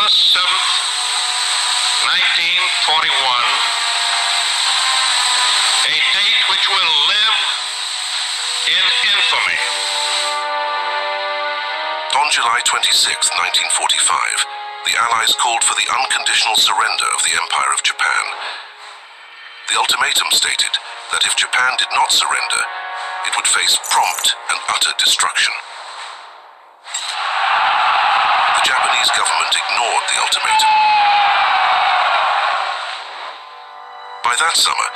August 7th, 1941, a date which will live in infamy. On July 26, 1945, the Allies called for the unconditional surrender of the Empire of Japan. The ultimatum stated that if Japan did not surrender, it would face prompt and utter destruction. The Japanese government ignored the ultimatum. By that summer,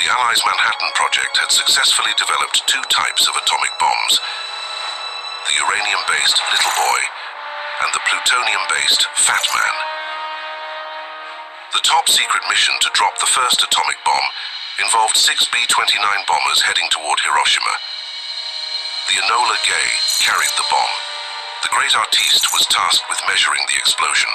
the Allies' Manhattan Project had successfully developed two types of atomic bombs: the uranium-based Little Boy and the plutonium-based Fat Man. The top-secret mission to drop the first atomic bomb involved 6 B-29 bombers heading toward Hiroshima. The Enola Gay carried the bomb. The great artiste was tasked with measuring the explosion.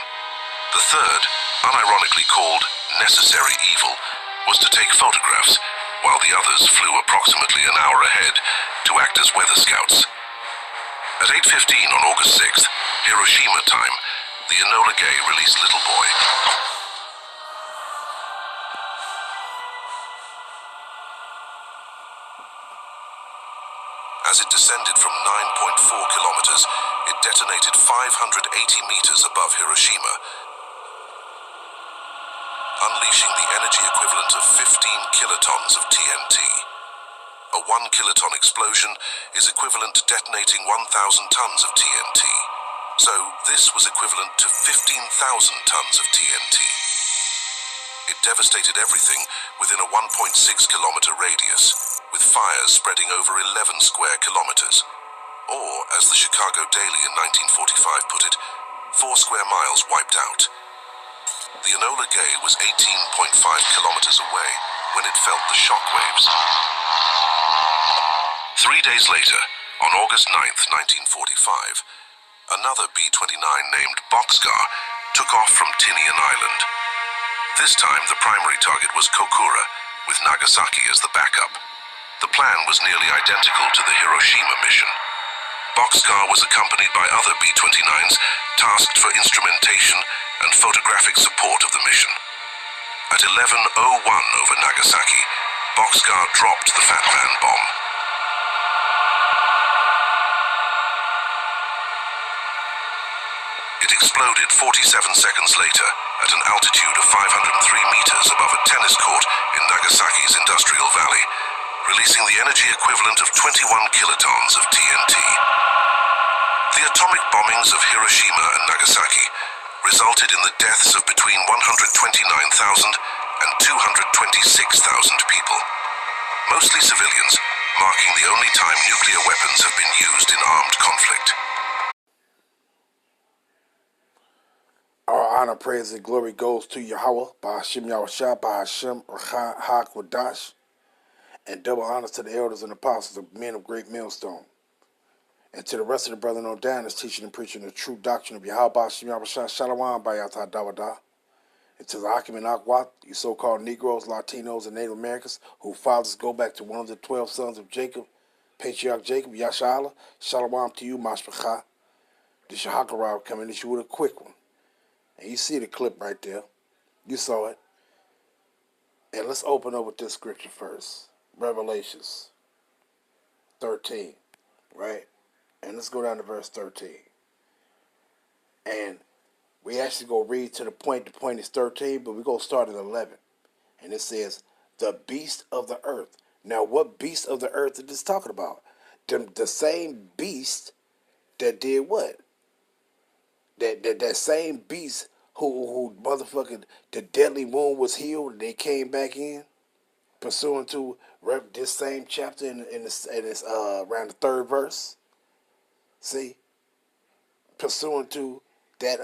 The third, unironically called Necessary Evil, was to take photographs, while the others flew approximately an hour ahead to act as weather scouts. At 8:15 on August 6th, Hiroshima time, the Enola Gay released Little Boy. As it descended from 9.4 kilometers, it detonated 580 meters above Hiroshima, unleashing the energy equivalent of 15 kilotons of TNT. A 1 kiloton explosion is equivalent to detonating 1,000 tons of TNT. So this was equivalent to 15,000 tons of TNT. It devastated everything within a 1.6 kilometer radius, with fires spreading over 11 square kilometers. Or, as the Chicago Daily in 1945 put it, 4 square miles wiped out. The Enola Gay was 18.5 kilometers away when it felt the shockwaves. 3 days later, on August 9th, 1945, another B-29 named Bockscar took off from Tinian Island. This time, the primary target was Kokura, with Nagasaki as the backup. The plan was nearly identical to the Hiroshima mission. Bockscar was accompanied by other B-29s tasked for instrumentation and photographic support of the mission. At 11:01 over Nagasaki, Bockscar dropped the Fat Man bomb. It exploded 47 seconds later at an altitude of 503 meters above a tennis court in Nagasaki's Industrial Valley, releasing the energy equivalent of 21 kilotons of TNT. The atomic bombings of Hiroshima and Nagasaki resulted in the deaths of between 129,000 and 226,000 people, mostly civilians, marking the only time nuclear weapons have been used in armed conflict. Our honor, praise, and glory goes to Yahweh, Ba'ashim Yahushua, Ba'ashim HaKodash, and double honors to the elders and apostles, the men of great millstone, and to the rest of the brethren on down that's teaching and preaching the true doctrine of Yahweh, Ba'ashim Yahushua, Shalom, Bayatah Dawada, and to the Hakim and Akwat, you so-called Negroes, Latinos, and Native Americans, whose fathers go back to one of the 12 sons of Jacob, Patriarch Jacob, Yashala, Shalom to you, Mashpachah. This Shahakarab coming at you with a quick one. And you see the clip right there. You saw it. And let's open up with this scripture first. Revelations 13, right? And let's go down to verse 13. And we actually go read to the point. The point is 13, but we're going to start at 11. And it says, the beast of the earth. Now, what beast of the earth is this talking about? The same beast that did what? That same beast who motherfucking, the deadly wound was healed and they came back in, pursuant to this same chapter in this around the 3rd verse. See, pursuant to that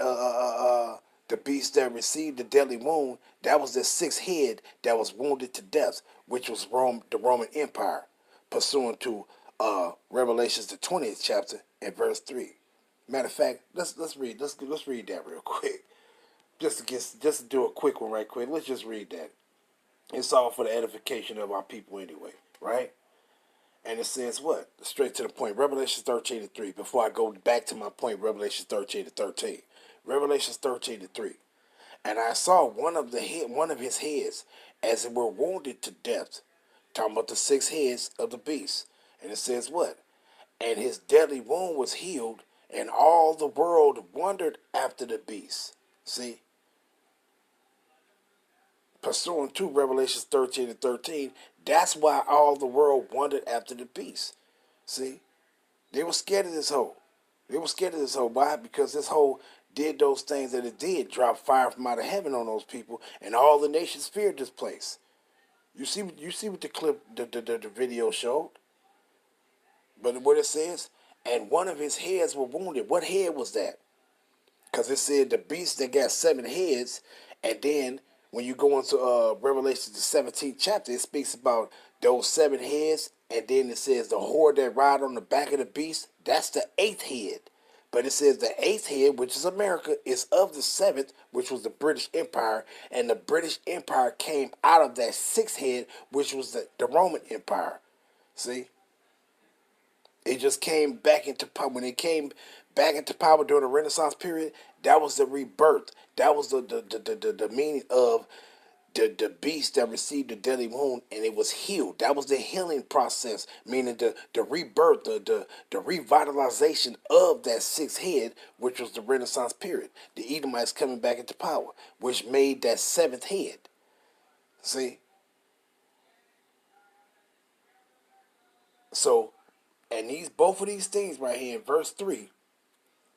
the beast that received the deadly wound, that was the 6th head that was wounded to death, which was the Roman Empire, pursuant to Revelations the 20th chapter and verse 3. Matter of fact, let's read that real quick. Just to do a quick one right quick. Let's just read that. It's all for the edification of our people anyway, right? And it says what? Straight to the point. Revelation 13:3. Before I go back to my point, Revelation 13:13. Revelations 13:3. And I saw one of his heads as it were wounded to death. Talking about the six heads of the beast. And it says what? And his deadly wound was healed, and all the world wondered after the beast. See? Pursuant to Revelations 13:13, that's why all the world wondered after the beast. See? They were scared of this hoe. They were scared of this hoe. Why? Because this hoe did those things that it did, drop fire from out of heaven on those people, and all the nations feared this place. You see what the clip, the video showed? But what it says, and one of his heads were wounded. What head was that? Because it said the beast that got 7 heads, and then when you go into Revelation the 17th chapter, it speaks about those 7 heads, and then it says the horde that ride on the back of the beast, that's the 8th head. But it says the 8th head, which is America, is of the 7th, which was the British Empire, and the British Empire came out of that 6th head, which was the Roman Empire. See? It just came back into power. When it came back into power during the Renaissance period, that was the rebirth. That was the meaning of the beast that received the deadly wound, and it was healed. That was the healing process, meaning the rebirth, the revitalization of that 6th head, which was the Renaissance period. The Edomites coming back into power, which made that 7th head. See? So, and both of these things right here in verse 3,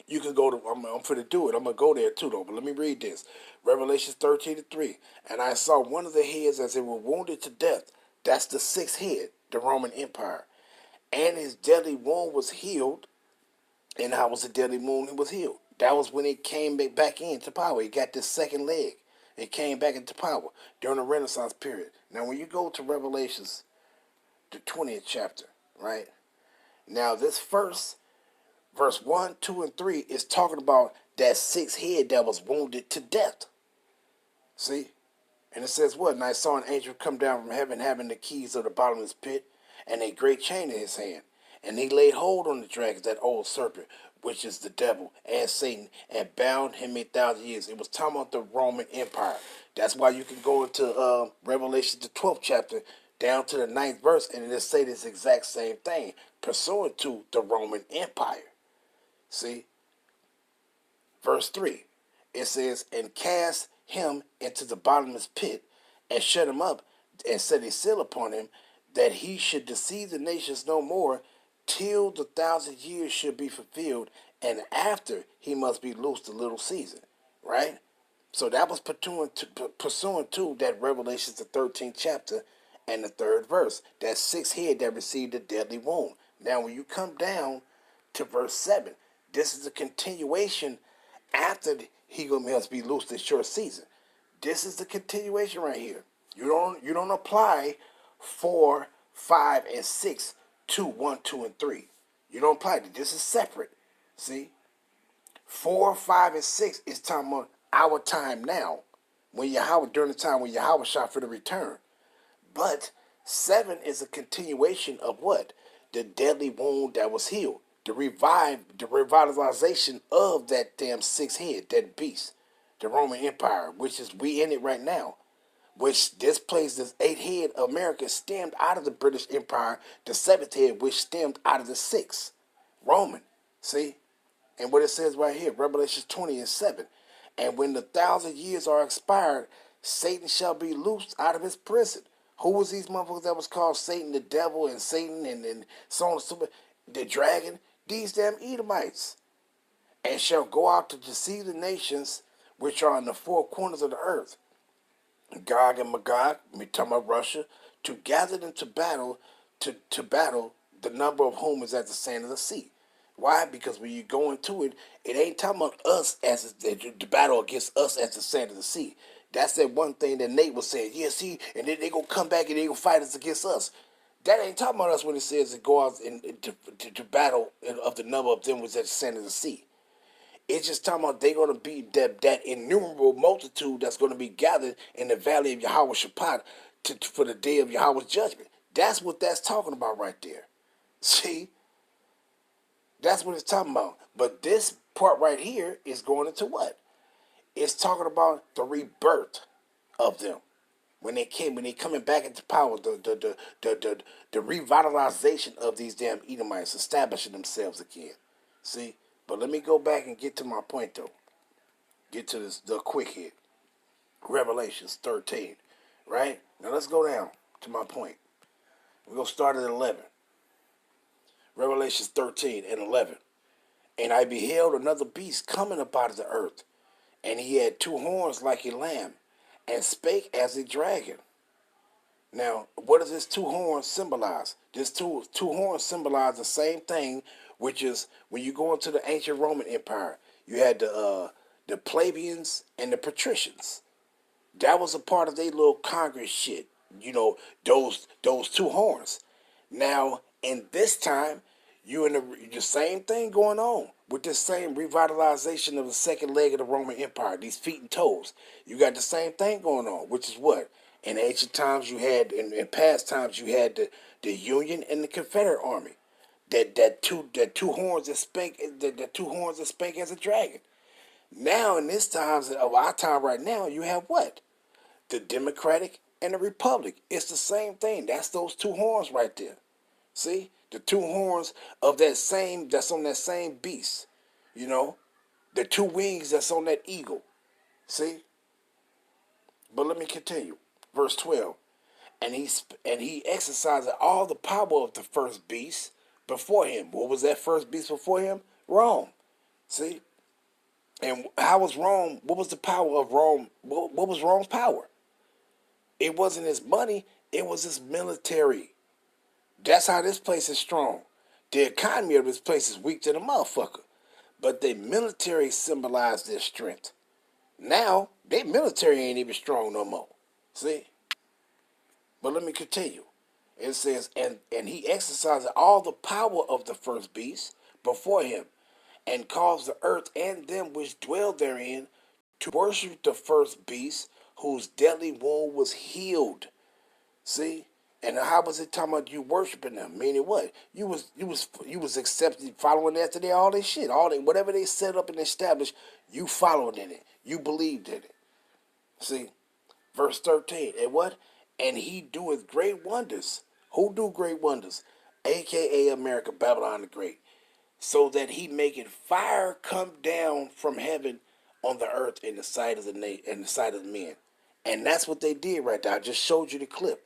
you can go to, I'm going to do it. I'm going to go there too, though. But let me read this. Revelations 13:3. And I saw one of the heads as it were wounded to death. That's the 6th head, the Roman Empire. And his deadly wound was healed. And how was the deadly wound? It was healed. That was when it came back into power. It got this second leg. It came back into power during the Renaissance period. Now, when you go to Revelations, the 20th chapter, right? Now, this first verse 1, 2, and 3 is talking about that 6th head that was wounded to death. See? And it says what? And I saw an angel come down from heaven having the keys of the bottomless pit and a great chain in his hand. And he laid hold on the dragon, that old serpent, which is the devil and Satan, and bound him 1,000 years. It was talking about the Roman Empire. That's why you can go into Revelation, the 12th chapter, down to the 9th verse, and it'll say this exact same thing, pursuant to the Roman Empire. See? Verse 3. It says, and cast him into the bottomless pit, and shut him up, and set a seal upon him, that he should deceive the nations no more, till the 1,000 years should be fulfilled, and after he must be loosed a little season. Right? So that was pursuant to that Revelation, the 13th chapter, and the 3rd verse. That 6th head that received a deadly wound. Now when you come down to verse 7, this is a continuation after he must be loosed this short season. This is the continuation right here. You don't apply 4, 5, and 6 to 1, 2, and 3. You don't apply it. This is separate. See? 4, 5, and 6 is talking about our time now. During the time when Yahweh shot for the return. But 7 is a continuation of what? The deadly wound that was healed. The revitalization of that damn 6th head, that beast, the Roman Empire, which is we in it right now. Which this place, this 8th head of America, stemmed out of the British Empire, the 7th head, which stemmed out of the 6th, Roman. See? And what it says right here, Revelation 20:7. And when the 1,000 years are expired, Satan shall be loosed out of his prison. Who was these motherfuckers that was called Satan, the devil, and Satan, and so on and so forth? The dragon, these damn Edomites. And shall go out to deceive the nations which are in the 4 corners of the earth, Gog and Magog, we talking about Russia, to gather them to battle, to battle, the number of whom is as the sand of the sea. Why? Because when you go into it, it ain't talking about us as the battle against us as the sand of the sea. That's that one thing that Nate was saying. Yeah, see, and then they gonna come back and they gonna fight us against us. That ain't talking about us when it says to go out and to battle of the number of them was at the sand of the sea. It's just talking about they're going to be that innumerable multitude that's going to be gathered in the valley of Yahweh Shaphat for the day of Yahweh's judgment. That's what that's talking about right there. See? That's what it's talking about. But this part right here is going into what? It's talking about the rebirth of them. When they coming back into power, the revitalization of these damn Edomites establishing themselves again. See? But let me go back and get to my point though. Get to the quick hit. Revelations 13. Right? Now let's go down to my point. We're going to start at 11. Revelations 13 and 11. And I beheld another beast coming up out of the earth, and he had two horns like a lamb, and spake as a dragon. Now, what does this two horns symbolize? This two horns symbolize the same thing, which is when you go into the ancient Roman Empire, you had the plebeians and the patricians. That was a part of their little Congress shit. You know, those two horns. Now, in this time, you in the same thing going on with this same revitalization of the second leg of the Roman Empire, these feet and toes. You got the same thing going on, which is what? In ancient times you had, in past times you had the Union and the Confederate Army. That two horns that spank as a dragon. Now in this times of our time right now, you have what? The Democratic and the Republic. It's the same thing. That's those two horns right there. See? The two horns of that's on that same beast. You know? The two wings that's on that eagle. See? But let me continue. Verse 12. And he exercised all the power of the first beast before him. What was that first beast before him? Rome. See? And how was Rome? What was the power of Rome? What was Rome's power? It wasn't his money. It was his military. That's how this place is strong. The economy of this place is weak to the motherfucker. But the military symbolized their strength. Now, their military ain't even strong no more. See? But let me continue. It says, and he exercised all the power of the first beast before him, and caused the earth and them which dwell therein to worship the first beast, whose deadly wound was healed. See? And how was it talking about you worshiping them? Meaning what? You was accepting, following after they all their shit, whatever they set up and established, you followed in it. You believed in it. See? Verse 13. And what? And he doeth great wonders. Who do great wonders? AKA America, Babylon the Great. So that he maketh fire come down from heaven on the earth in the sight of the men. And that's what they did right there. I just showed you the clip.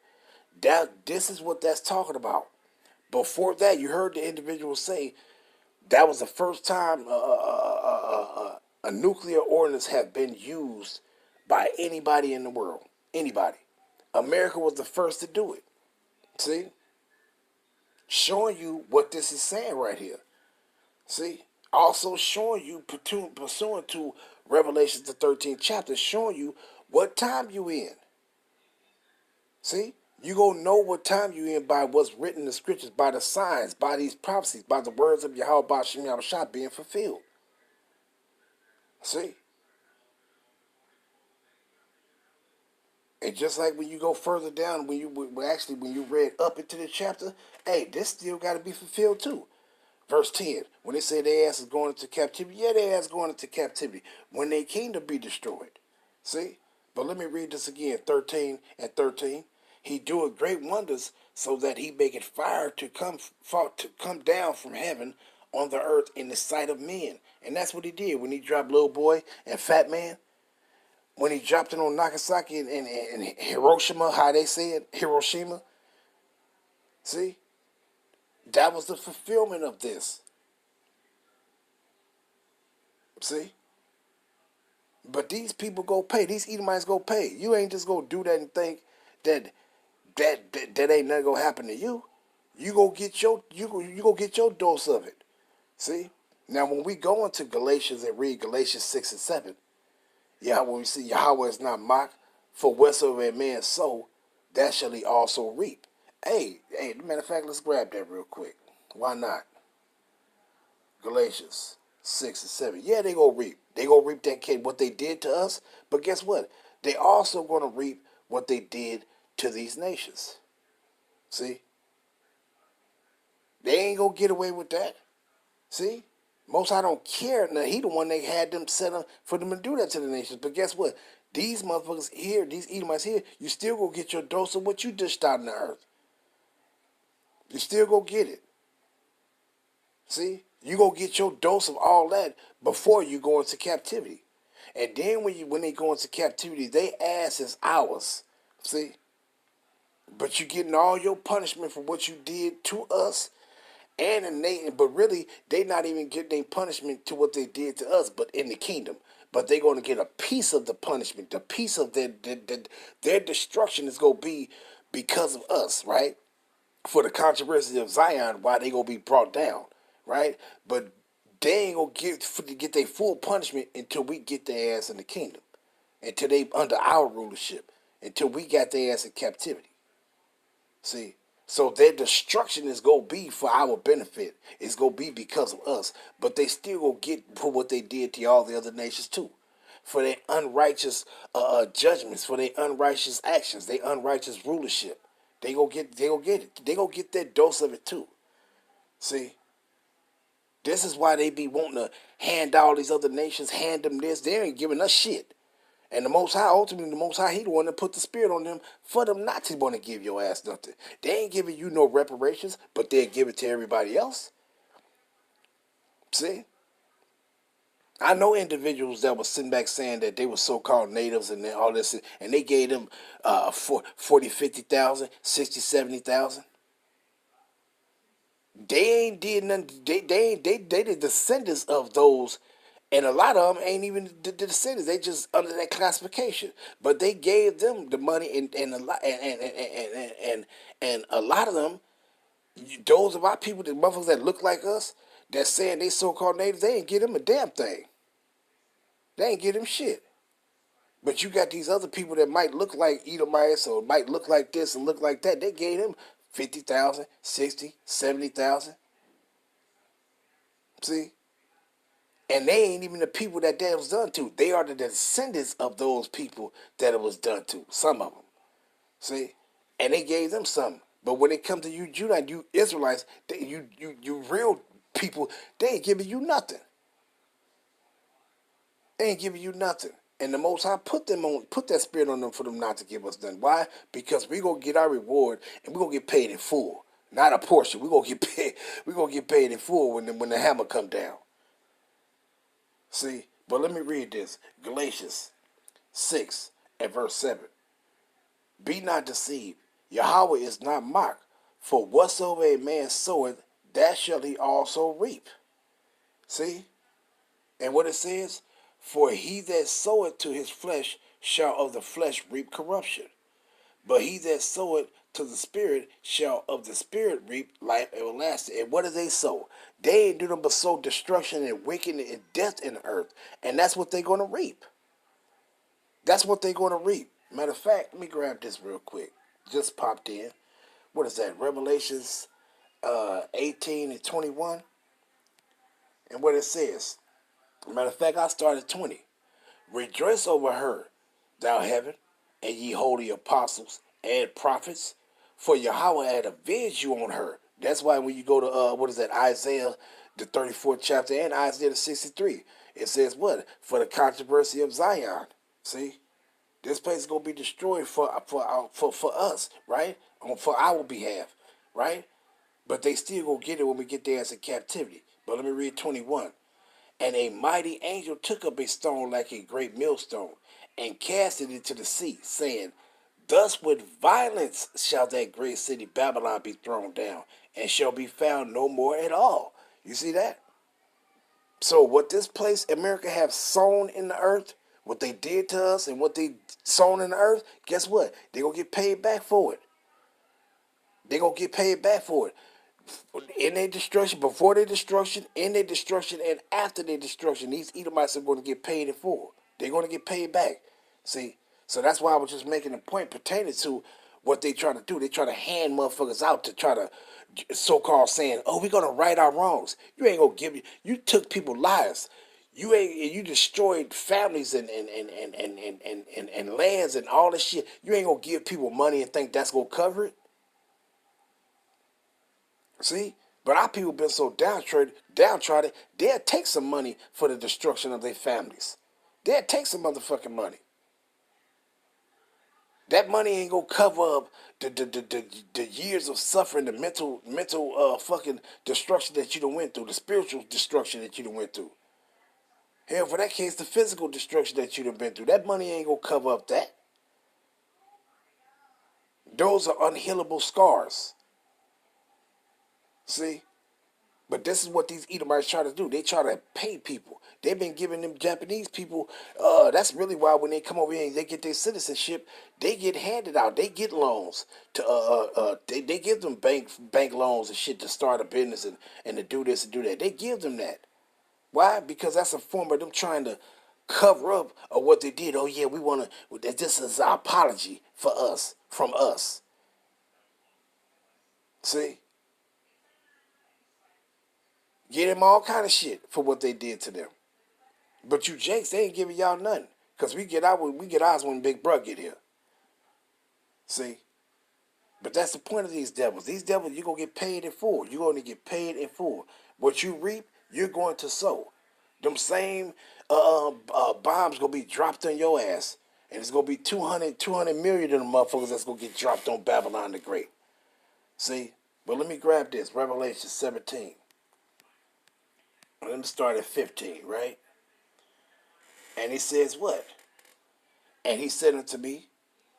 This is what that's talking about. Before that, you heard the individual say that was the first time a nuclear ordinance had been used by anybody in the world. Anybody. America was the first to do it. See? Showing you what this is saying right here. See? Also showing you, pursuant to Revelation the 13th chapter, showing you what time you in. See? You gonna know what time you in by what's written in the scriptures, by the signs, by these prophecies, by the words of Yahweh Ba'Shem Yahushua being fulfilled. See? And just like when you go further down, when you read up into the chapter, hey, this still got to be fulfilled too. Verse 10, when they say their ass is going into captivity, yeah, their ass is going into captivity. When they kingdom be destroyed. See? But let me read this again, 13 and 13. He doeth great wonders, so that he maketh fire to come down from heaven on the earth in the sight of men. And that's what he did when he dropped Little Boy and Fat Man. When he dropped it on Nagasaki and Hiroshima, how they say it, Hiroshima. See? That was the fulfillment of this. See? But these people go pay. These Edomites go pay. You ain't just go do that and think that ain't nothing gonna happen to you. You go get your dose of it. See? Now when we go into Galatians and read Galatians 6 and 7, yeah, when we see Yahweh is not mocked, for whatsoever a man sow, that shall he also reap. Hey, matter of fact, let's grab that real quick. Why not? Galatians 6 and 7. Yeah, they gonna reap. They gonna reap that what they did to us. But guess what? They also gonna reap what they did to these nations. See? They ain't gonna get away with that. See? Most High don't care. Now, he the one that had them set up for them to do that to the nations. But guess what? These motherfuckers here, these Edomites here, you still go get your dose of what you dished out in the earth. You still go get it. See? You go get your dose of all that before you go into captivity. And then when they go into captivity, they ass is ours. See? But you getting all your punishment for what you did to us and but really they not even getting their punishment to what they did to us, but in the kingdom. But they're going to get a piece of the punishment. The piece of their destruction is going to be because of us, right? For the controversy of Zion, why they going to be brought down, right? But they ain't going to get their full punishment until we get their ass in the kingdom. Until they under our rulership. Until we got their ass in captivity. See? So their destruction is going to be for our benefit. It's going to be because of us. But they still going to get for what they did to all the other nations too. For their unrighteous judgments, for their unrighteous actions, their unrighteous rulership. They going to get it. They going to get their dose of it too. See? This is why they be wanting to hand all these other nations, hand them this. They ain't giving us shit. And the Most High, ultimately, the Most High, he the one that put the spirit on them for them not to want to give your ass nothing. They ain't giving you no reparations, but they'll give it to everybody else. See? I know individuals that were sitting back saying that they were so-called natives and all this, and they gave them 40, 50,000, 60, 70,000. They ain't did nothing. They the descendants of those, and a lot of them ain't even the descendants. They just under that classification. But they gave them the money, and a lot and a lot of them, those of our people, the motherfuckers that look like us, that saying they so-called natives, they ain't give them a damn thing. They ain't give them shit. But you got these other people that might look like Edomites or might look like this and look like that. They gave them 50,000, 60, 70,000. See? And they ain't even the people that was done to. They are the descendants of those people that it was done to. Some of them. See? And they gave them something. But when it comes to you Judite, you Israelites, you real people, they ain't giving you nothing. They ain't giving you nothing. And the Most High put that spirit on them for them not to give us nothing. Why? Because we gonna get our reward and we gonna get paid in full. Not a portion. We gonna get paid. We gonna get paid in full when the hammer come down. See? But let me read this. Galatians 6 and verse 7. Be not deceived. Yahweh is not mocked. For whatsoever a man soweth, that shall he also reap. See? And what it says? For he that soweth to his flesh shall of the flesh reap corruption. But he that soweth to the Spirit shall of the Spirit reap life everlasting. And what do they sow? They ain't do them but sow destruction and wickedness and death in the earth. And that's what they're going to reap. That's what they're going to reap. Matter of fact, let me grab this real quick. Just popped in. What is that? Revelations 18 and 21. And what it says. Matter of fact, I started 20. Rejoice over her, thou heaven, and ye holy apostles and prophets, for Yahweh had avenged you on her. That's why when you go to Isaiah the 34th chapter and Isaiah the 63, it says what? For the controversy of Zion. See, this place is gonna be destroyed for us, right? For our behalf, right? But they still gonna get it when we get there as in captivity. But let me read 21. And a mighty angel took up a stone like a great millstone, and cast it into the sea, saying, Thus with violence shall that great city Babylon be thrown down, and shall be found no more at all. You see that? So what this place, America, have sown in the earth, what they did to us and what they sown in the earth, guess what? They're going to get paid back for it. They're going to get paid back for it. In their destruction, before their destruction, in their destruction, and after their destruction, these Edomites are going to get paid in full. They're going to get paid back. See? So that's why I was just making a point pertaining to what they try to do. They try to hand motherfuckers out to try to so-called saying, oh, we're going to right our wrongs. You ain't going to give you took people's lives. You destroyed families and lands and all this shit. You ain't going to give people money and think that's going to cover it. See? But our people been so downtrodden, they'll take some money for the destruction of their families. They'll take some motherfucking money. That money ain't gonna cover up the years of suffering, the mental fucking destruction that you done went through, the spiritual destruction that you done went through. Hell, for that case, the physical destruction that you done been through. That money ain't gonna cover up that. Those are unhealable scars. See? But this is what these Edomites try to do. They try to pay people. They've been giving them Japanese people. That's really why when they come over here and they get their citizenship, they get handed out. They get loans to. They give them bank loans and shit to start a business and to do this and do that. They give them that. Why? Because that's a form of them trying to cover up of what they did. Oh yeah, we want to. This is our apology for us from us. See. Get them all kind of shit for what they did to them. But you Jakes, they ain't giving y'all nothing. Because we get ours when Big Bruh get here. See? But that's the point of these devils. These devils, you're going to get paid in full. You're going to get paid in full. What you reap, you're going to sow. Them same bombs going to be dropped on your ass. And it's going to be 200 million of them motherfuckers that's going to get dropped on Babylon the Great. See? But let me grab this. Revelation 17. Let me start at 15, right? And he says what? And he said unto me,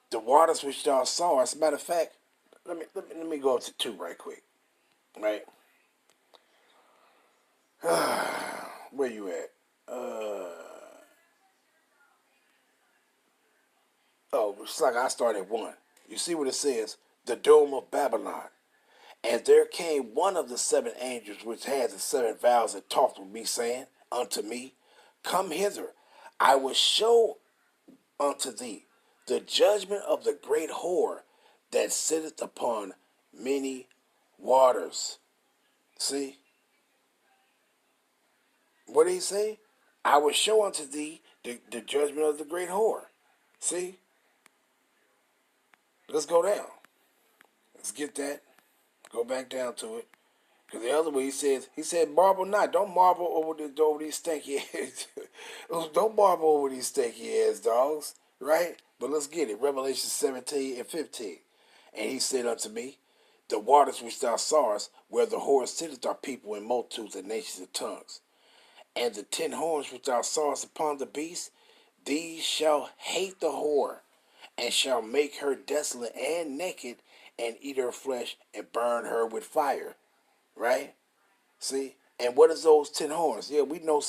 the waters which thou sawest. As a matter of fact, let me go up to 2 right quick. Right? Where you at? It's like I started at 1. You see what it says? The dome of Babylon. And there came one of the 7 angels which had the 7 vials and talked with me, saying unto me, Come hither, I will show unto thee the judgment of the great whore that sitteth upon many waters. See? What did he say? I will show unto thee the judgment of the great whore. See? Let's go down. Let's get that. Go back down to it. Because the other way he said, marvel not. Don't marvel over these stanky heads. Don't marvel over these stanky heads, dogs. Right? But let's get it. Revelation 17 and 15. And he said unto me, the waters which thou sawest, where the whore sitteth, are people in multitudes and nations and tongues. And the 10 horns which thou sawest upon the beast, these shall hate the whore, and shall make her desolate and naked, and eat her flesh, and burn her with fire. Right? See? And what is those 10 horns? Yeah, we know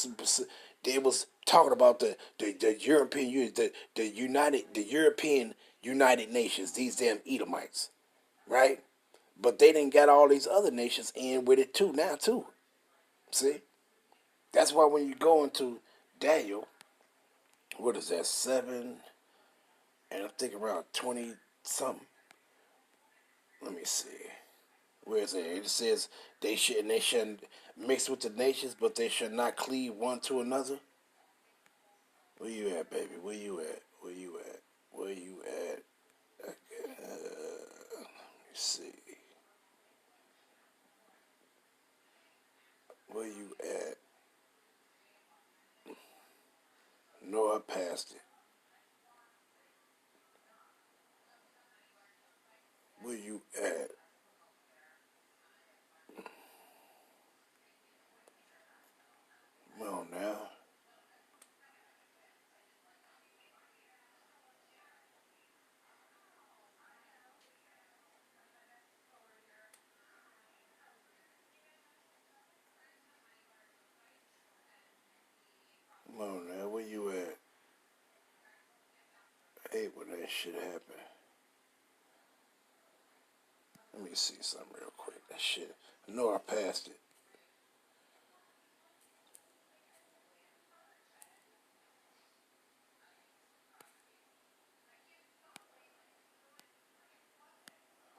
they was talking about the European the European United Nations, these damn Edomites. Right? But they didn't get all these other nations in with it too now too. See? That's why when you go into Daniel, what is that, 7, and I'm thinking around 20 something. Let me see. Where is it? It says they shouldn't mix with the nations, but they should not cleave one to another. Where you at, baby? Where you at? Where you at? Where you at? Let me see. Where you at? No, I passed it. Where you at? Come on now. Come on now. Where you at? I hate when that shit happen. Let me see something real quick. That shit. I know I passed it.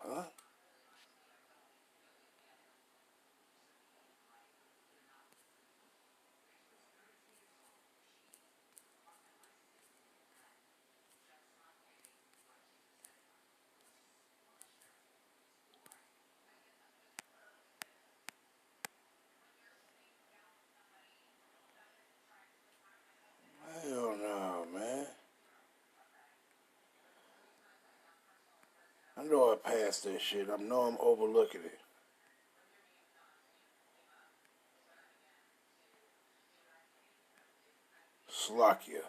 Huh? I know I passed that shit. I know I'm overlooking it. Slovakia.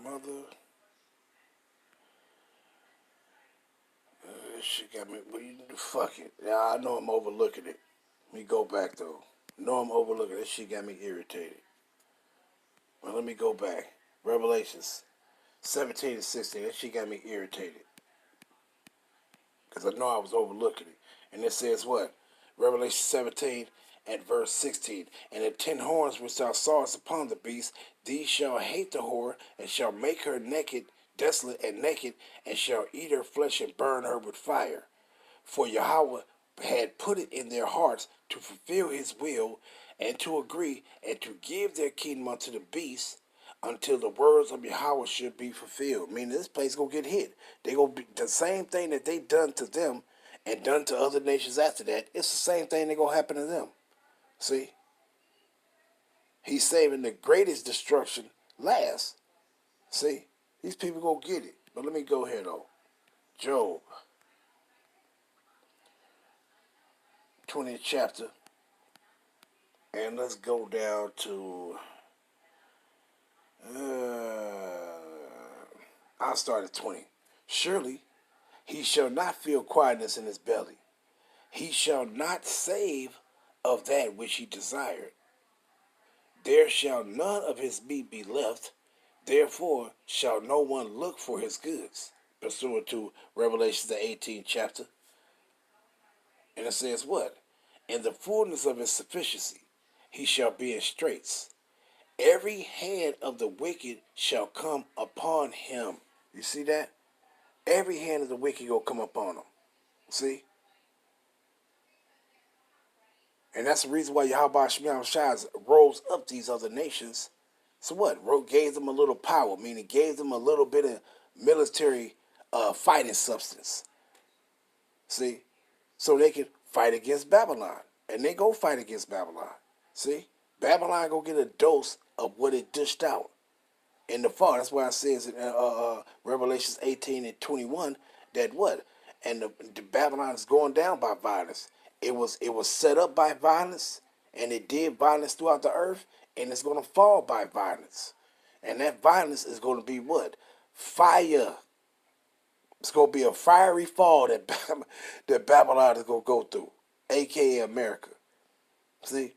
Mother. This shit got me. Fuck it. Yeah, I know I'm overlooking it. Let me go back though. No, I'm overlooking. This shit got me irritated. Well, let me go back. Revelations 17 and 16. That shit got me irritated. Because I know I was overlooking it. And it says what? Revelation 17 and verse 16. And the 10 horns which thou sawest upon the beast, these shall hate the whore, and shall make her naked, desolate and naked, and shall eat her flesh and burn her with fire. For Yahweh had put it in their hearts to fulfill his will, and to agree, and to give their kingdom unto the beast, until the words of Yahweh should be fulfilled. Meaning this place gonna get hit. They gonna be the same thing that they done to them and done to other nations after that. It's the same thing that gonna happen to them. See? He's saving the greatest destruction last. See? These people gonna get it. But let me go here though. Job. 20th chapter. And let's go down to I'll start at 20. Surely he shall not feel quietness in his belly. He shall not save of that which he desired. There shall none of his meat be left. Therefore shall no one look for his goods. Pursuant to Revelation the 18th chapter. And it says what? In the fullness of his sufficiency he shall be in straits. Every hand of the wicked shall come upon him. You see that? Every hand of the wicked will come upon him. See? And that's the reason why Yahweh Shemiah Shai rose up these other nations. So what? Gave them a little power, meaning gave them a little bit of military fighting substance. See? So they can fight against Babylon. And they go fight against Babylon. See? Babylon go get a dose of what it dished out in the fall. That's why it says in Revelations 18 and 21 that what? And the Babylon is going down by violence. It was set up by violence, and it did violence throughout the earth, and it's going to fall by violence. And that violence is going to be what? Fire. It's going to be a fiery fall that Babylon is going to go through, a.k.a. America. See?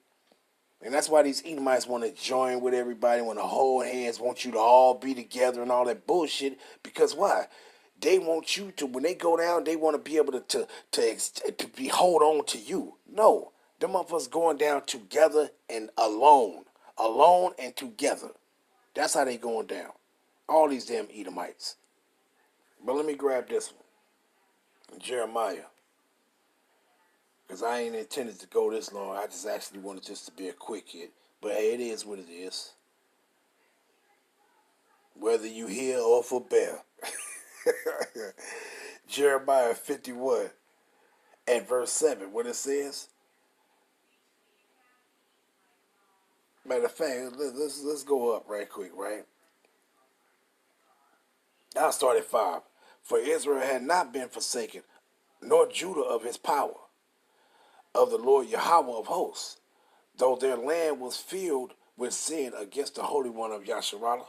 And that's why these Edomites want to join with everybody, want to hold hands, want you to all be together and all that bullshit. Because why? They want you to, when they go down, they want to be able to be hold on to you. No, them motherfuckers going down together and alone and together. That's how they going down. All these damn Edomites. But let me grab this one, Jeremiah. Because I ain't intended to go this long. I just actually wanted just to be a quick hit. But hey, it is what it is. Whether you hear or forbear. Jeremiah 51 and verse 7. What it says? Matter of fact, let's go up right quick, right? I'll start at 5. For Israel had not been forsaken, nor Judah of his power, of the Lord Yahweh of hosts, though their land was filled with sin against the Holy One of Yasharallah.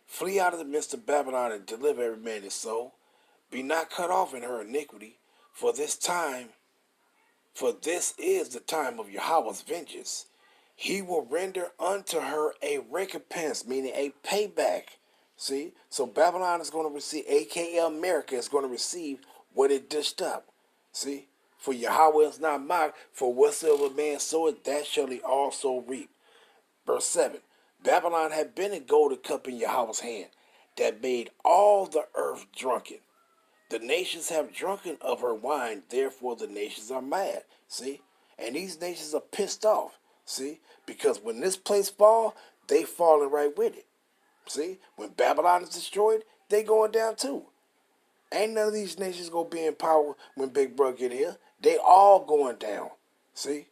Flee out of the midst of Babylon and deliver every man his soul. Be not cut off in her iniquity, for this is the time of Yahweh's vengeance. He will render unto her a recompense, meaning a payback. See? So Babylon is going to receive, a.k.a. America is going to receive what it dished up. See? For Yahweh is not mocked, for whatsoever man soweth, that shall he also reap. Verse 7. Babylon had been a golden cup in Yahweh's hand, that made all the earth drunken. The nations have drunken of her wine, therefore the nations are mad. See? And these nations are pissed off. See? Because when this place fall, they falling right with it. See? When Babylon is destroyed, they going down too. Ain't none of these nations gonna be in power when Big Brother get here. They all going down. See?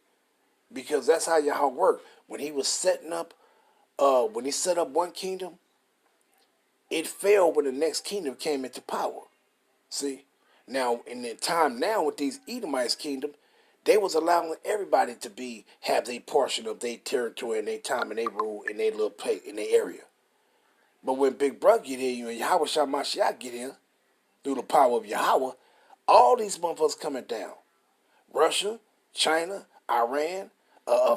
Because that's how Yahweh worked. When he was setting up, when he set up one kingdom, it fell when the next kingdom came into power. See? Now, in the time now with these Edomites kingdom, they was allowing everybody to have their portion of their territory and their time and their rule in their little place, in their area. But when Big Brother get here, you and Yahweh Shamashiach get in, through the power of Yahweh, all these motherfuckers coming down. Russia, China, Iran,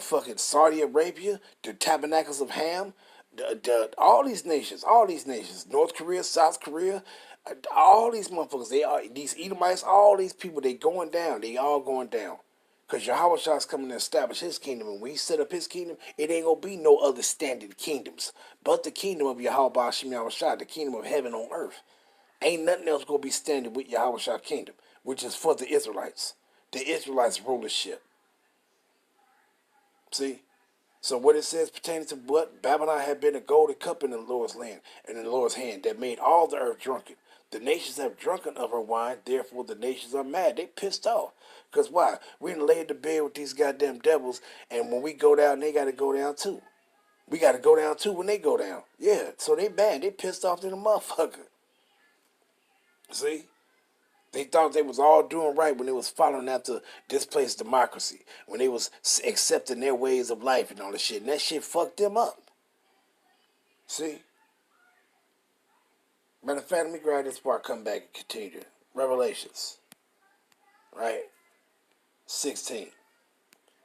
fucking Saudi Arabia, the Tabernacles of Ham, all these nations, North Korea, South Korea, all these motherfuckers, these Edomites, all these people, they going down. They all going down. Because Yahweh Shah's coming to establish his kingdom. And when he set up his kingdom, it ain't going to be no other standing kingdoms. But the kingdom of Yahweh Ba'ashim Yahweh Shah, the kingdom of heaven on earth. Ain't nothing else going to be standing with Yahweh Shah's kingdom, which is for the Israelites. The Israelites' rulership. See? So what it says pertaining to what? Babylon had been a golden cup in the Lord's land, and in the Lord's hand, that made all the earth drunken. The nations have drunken of her wine, therefore the nations are mad. They pissed off. Because why? We done laid the bed with these goddamn devils, and when we go down, they got to go down too. We got to go down too when they go down. Yeah, so they bad. They pissed off to the motherfucker. See? They thought they was all doing right when they was following after displaced democracy, when they was accepting their ways of life and all this shit, and that shit fucked them up. See? Matter of fact, let me grab this part, come back and continue. Revelations, right? 16.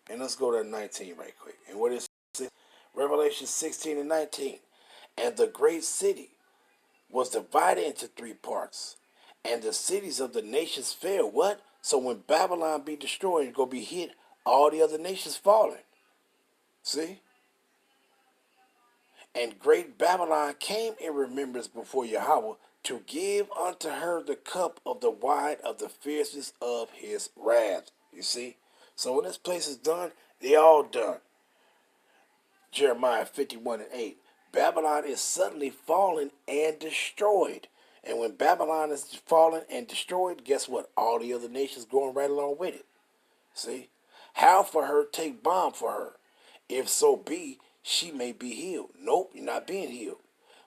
And let's go to 19 right quick. And what is it? Revelation 16 and 19. And the great city was divided into three parts, and the cities of the nations fell. What? So when Babylon be destroyed and go be hit, all the other nations falling. See? And great Babylon came in remembrance before Yahweh to give unto her the cup of the wine of the fierceness of his wrath. You see? So when this place is done, they all done. Jeremiah 51 and 8. Babylon is suddenly fallen and destroyed. And when Babylon is fallen and destroyed, guess what? All the other nations going right along with it. See? How for her take balm for her? If so be, she may be healed. Nope, you're not being healed.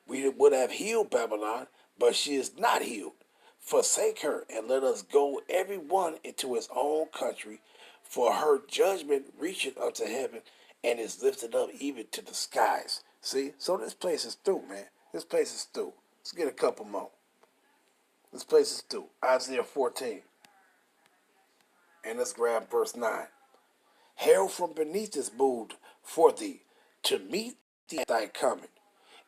We would have healed Babylon, but she is not healed. Forsake her, and let us go every one into his own country, for her judgment reacheth unto heaven, and is lifted up even to the skies. See? So this place is through, man. This place is through. Let's get a couple more. This place is through. Isaiah 14. And let's grab verse 9. Hell from beneath is moved for thee, to meet thee at thy coming.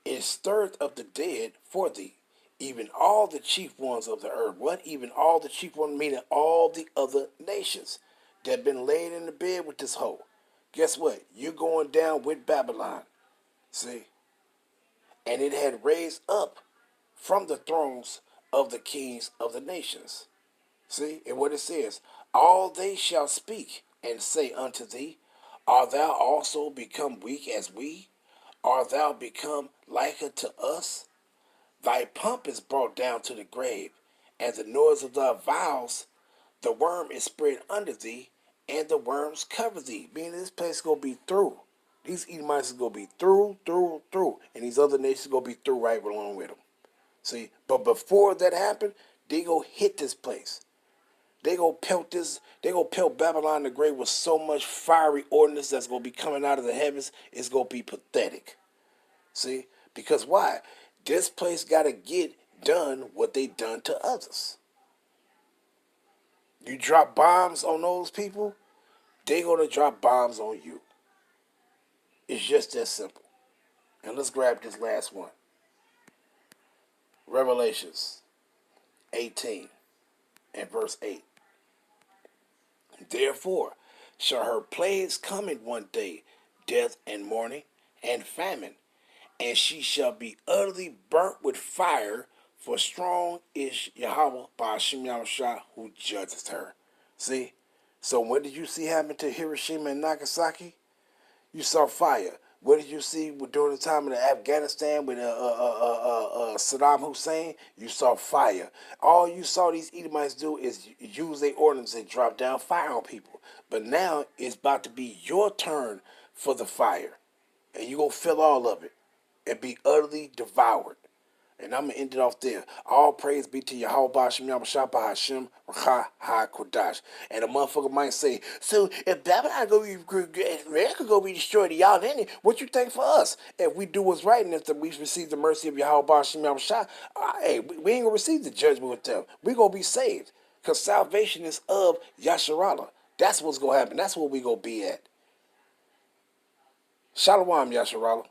It stirreth up the dead for thee, even all the chief ones of the earth. What? Even all the chief ones, meaning all the other nations that been laid in the bed with this hoe. Guess what? You're going down with Babylon. See? And it had raised up from the thrones of the kings of the nations. See? And what it says, all they shall speak and say unto thee, art thou also become weak as we? Art thou become like unto us? Thy pomp is brought down to the grave, and the noise of thy vows, the worm is spread under thee, and the worms cover thee. Meaning this place is going to be through. These Edomites is going to be through. And these other nations going to be through right along with them. See? But before that happened, they going to hit this place. They gonna pelt Babylon the Great with so much fiery ordnance that's gonna be coming out of the heavens. It's gonna be pathetic. See? Because why? This place gotta get done what they done to others. You drop bombs on those people, they gonna drop bombs on you. It's just that simple. And let's grab this last one. Revelations 18 and verse 8. Therefore shall her plagues come in one day, death and mourning and famine, and she shall be utterly burnt with fire, for strong is Yahweh by Hashem Yahushua who judges her. See? So what did you see happen to Hiroshima and Nagasaki? You saw fire. What did you see during the time of Afghanistan with Saddam Hussein? You saw fire. All you saw these Edomites do is use their ordnance and drop down fire on people. But now it's about to be your turn for the fire. And you're going to feel all of it and be utterly devoured. And I'm going to end it off there. All praise be to Yahweh Ba'ashem Yahweh Hashem Rakha HaKodash. And a motherfucker might say, so if Babylon go be, America go be destroyed, y'all, then what you think for us? If we do what's right and if we receive the mercy of Yahweh Ba'ashem Yahweh, hey, we ain't going to receive the judgment with them. we going to be saved. Because salvation is of Yasharallah. That's what's going to happen. That's where we going to be at. Shalom, Yasharallah.